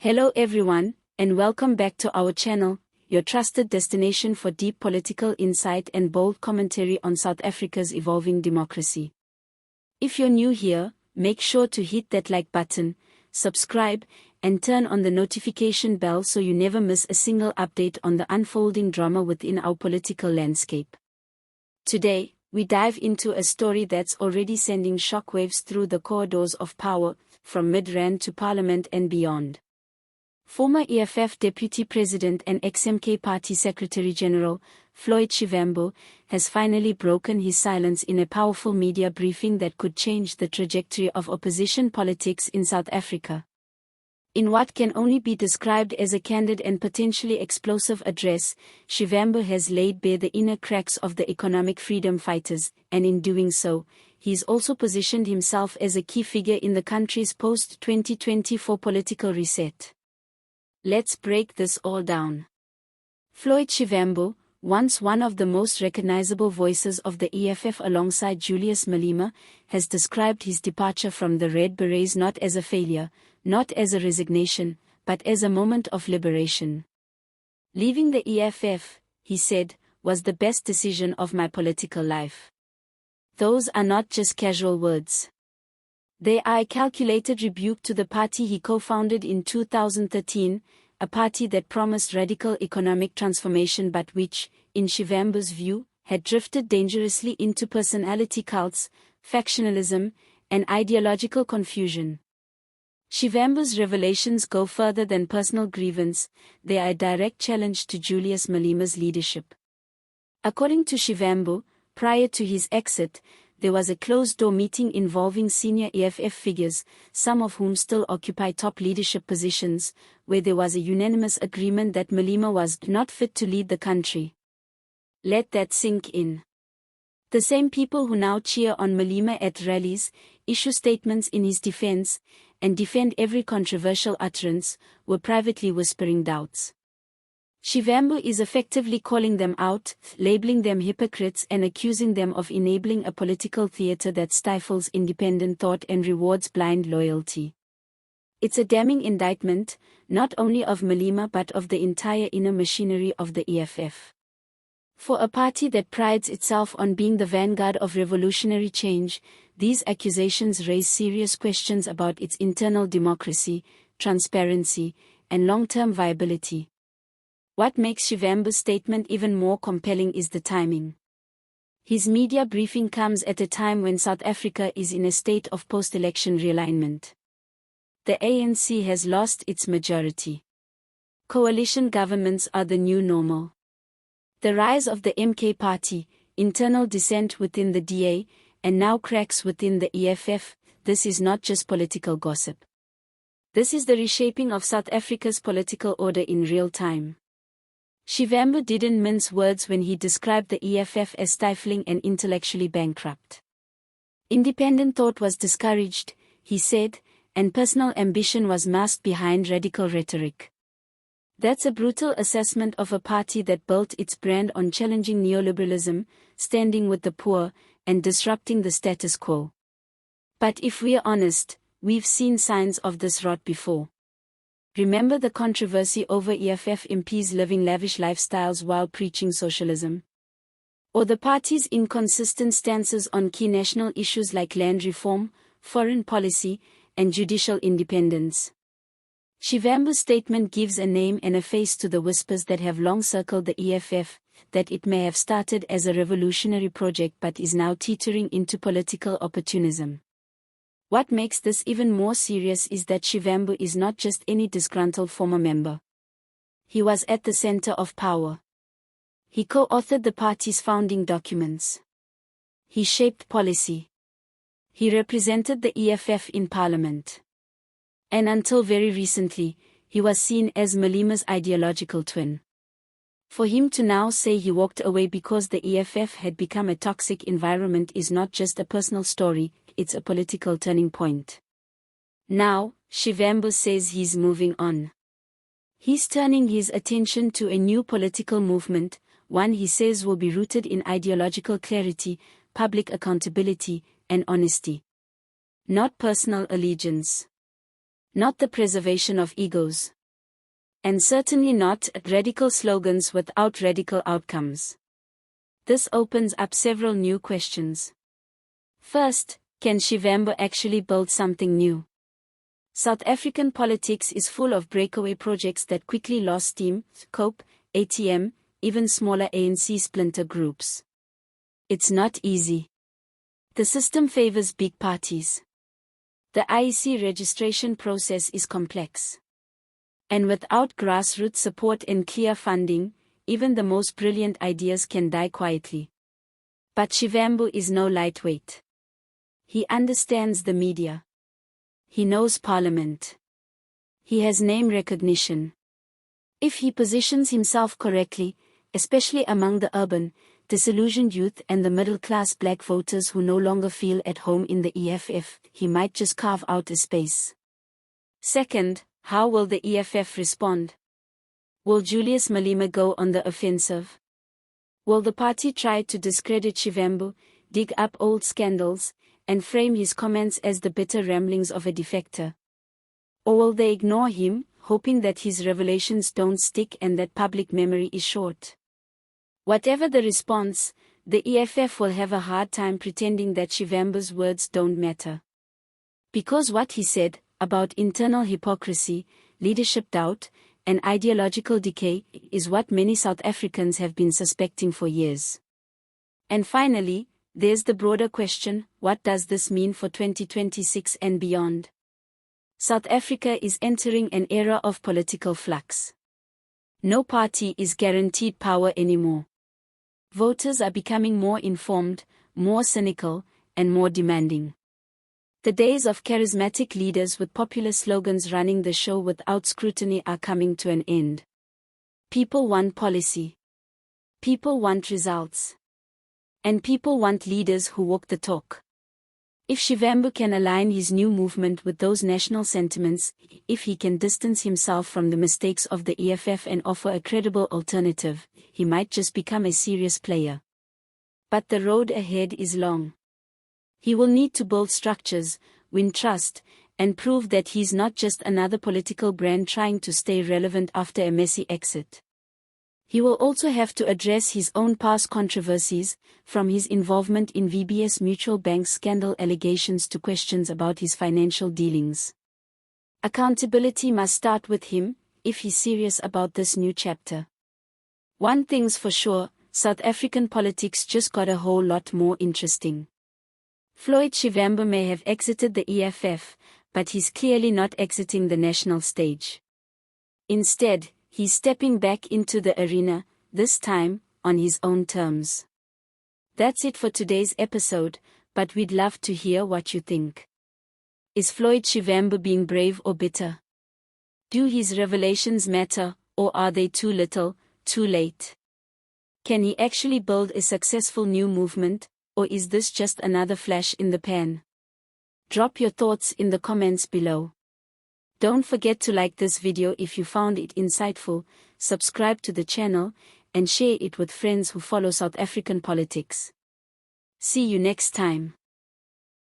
Hello everyone, and welcome back to our channel, your trusted destination for deep political insight and bold commentary on South Africa's evolving democracy. If you're new here, make sure to hit that like button, subscribe, and turn on the notification bell so you never miss a single update on the unfolding drama within our political landscape. Today, we dive into a story that's already sending shockwaves through the corridors of power, from Midrand to Parliament and beyond. Former EFF Deputy President and ex-MK Party Secretary-General Floyd Shivambu has finally broken his silence in a powerful media briefing that could change the trajectory of opposition politics in South Africa. In what can only be described as a candid and potentially explosive address, Shivambu has laid bare the inner cracks of the economic freedom fighters, and in doing so, he's also positioned himself as a key figure in the country's post-2024 political reset. Let's break this all down. Floyd Shivambu, once one of the most recognizable voices of the EFF alongside Julius Malema, has described his departure from the Red Berets not as a failure, not as a resignation, but as a moment of liberation. Leaving the EFF, he said, was the best decision of my political life. Those are not just casual words. They are a calculated rebuke to the party he co-founded in 2013, a party that promised radical economic transformation but which, in Shivambu's view, had drifted dangerously into personality cults, factionalism, and ideological confusion. Shivambu's revelations go further than personal grievance, they are a direct challenge to Julius Malema's leadership. According to Shivambu, prior to his exit, there was a closed-door meeting involving senior EFF figures, some of whom still occupy top leadership positions, where there was a unanimous agreement that Malema was not fit to lead the country. Let that sink in. The same people who now cheer on Malema at rallies, issue statements in his defense, and defend every controversial utterance, were privately whispering doubts. Shivambu is effectively calling them out, labeling them hypocrites and accusing them of enabling a political theater that stifles independent thought and rewards blind loyalty. It's a damning indictment, not only of Malema but of the entire inner machinery of the EFF. For a party that prides itself on being the vanguard of revolutionary change, these accusations raise serious questions about its internal democracy, transparency, and long-term viability. What makes Shivambu's statement even more compelling is the timing. His media briefing comes at a time when South Africa is in a state of post-election realignment. The ANC has lost its majority. Coalition governments are the new normal. The rise of the MK party, internal dissent within the DA, and now cracks within the EFF, this is not just political gossip. This is the reshaping of South Africa's political order in real time. Shivambu didn't mince words when he described the EFF as stifling and intellectually bankrupt. Independent thought was discouraged, he said, and personal ambition was masked behind radical rhetoric. That's a brutal assessment of a party that built its brand on challenging neoliberalism, standing with the poor, and disrupting the status quo. But if we're honest, we've seen signs of this rot before. Remember the controversy over EFF MPs living lavish lifestyles while preaching socialism? Or the party's inconsistent stances on key national issues like land reform, foreign policy, and judicial independence? Shivambu's statement gives a name and a face to the whispers that have long circled the EFF, that it may have started as a revolutionary project but is now teetering into political opportunism. What makes this even more serious is that Shivambu is not just any disgruntled former member. He was at the center of power. He co-authored the party's founding documents. He shaped policy. He represented the EFF in parliament. And until very recently, he was seen as Malema's ideological twin. For him to now say he walked away because the EFF had become a toxic environment is not just a personal story, it's a political turning point. Now, Shivambu says he's moving on. He's turning his attention to a new political movement, one he says will be rooted in ideological clarity, public accountability, and honesty. Not personal allegiance. not the preservation of egos. And certainly not radical slogans without radical outcomes. This opens up several new questions. First, can Shivambu actually build something new? South African politics is full of breakaway projects that quickly lost steam, COPE, ATM, even smaller ANC splinter groups. It's not easy. The system favors big parties. The IEC registration process is complex. And without grassroots support and clear funding, even the most brilliant ideas can die quietly. But Shivambu is no lightweight. He understands the media. He knows parliament. He has name recognition. If he positions himself correctly, especially among the urban, disillusioned youth and the middle-class black voters who no longer feel at home in the EFF, he might just carve out a space. Second, how will the EFF respond? Will Julius Malema go on the offensive? Will the party try to discredit Shivambu, dig up old scandals, and frame his comments as the bitter ramblings of a defector? Or will they ignore him, hoping that his revelations don't stick and that public memory is short? Whatever the response, the EFF will have a hard time pretending that Shivambu's words don't matter. Because what he said about internal hypocrisy, leadership doubt, and ideological decay is what many South Africans have been suspecting for years. And finally, there's the broader question: what does this mean for 2026 and beyond? South Africa is entering an era of political flux. No party is guaranteed power anymore. Voters are becoming more informed, more cynical, and more demanding. The days of charismatic leaders with popular slogans running the show without scrutiny are coming to an end. People want policy. People want results. And people want leaders who walk the talk. If Shivambu can align his new movement with those national sentiments, if he can distance himself from the mistakes of the EFF and offer a credible alternative, he might just become a serious player. But the road ahead is long. He will need to build structures, win trust, and prove that he's not just another political brand trying to stay relevant after a messy exit. He will also have to address his own past controversies, from his involvement in VBS Mutual Bank scandal allegations to questions about his financial dealings. Accountability must start with him, if he's serious about this new chapter. One thing's for sure, South African politics just got a whole lot more interesting. Floyd Shivambu may have exited the EFF, but he's clearly not exiting the national stage. Instead, he's stepping back into the arena, this time, on his own terms. That's it for today's episode, but we'd love to hear what you think. Is Floyd Shivambu being brave or bitter? Do his revelations matter, or are they too little, too late? Can he actually build a successful new movement, or is this just another flash in the pan? Drop your thoughts in the comments below. Don't forget to like this video if you found it insightful, subscribe to the channel, and share it with friends who follow South African politics. See you next time.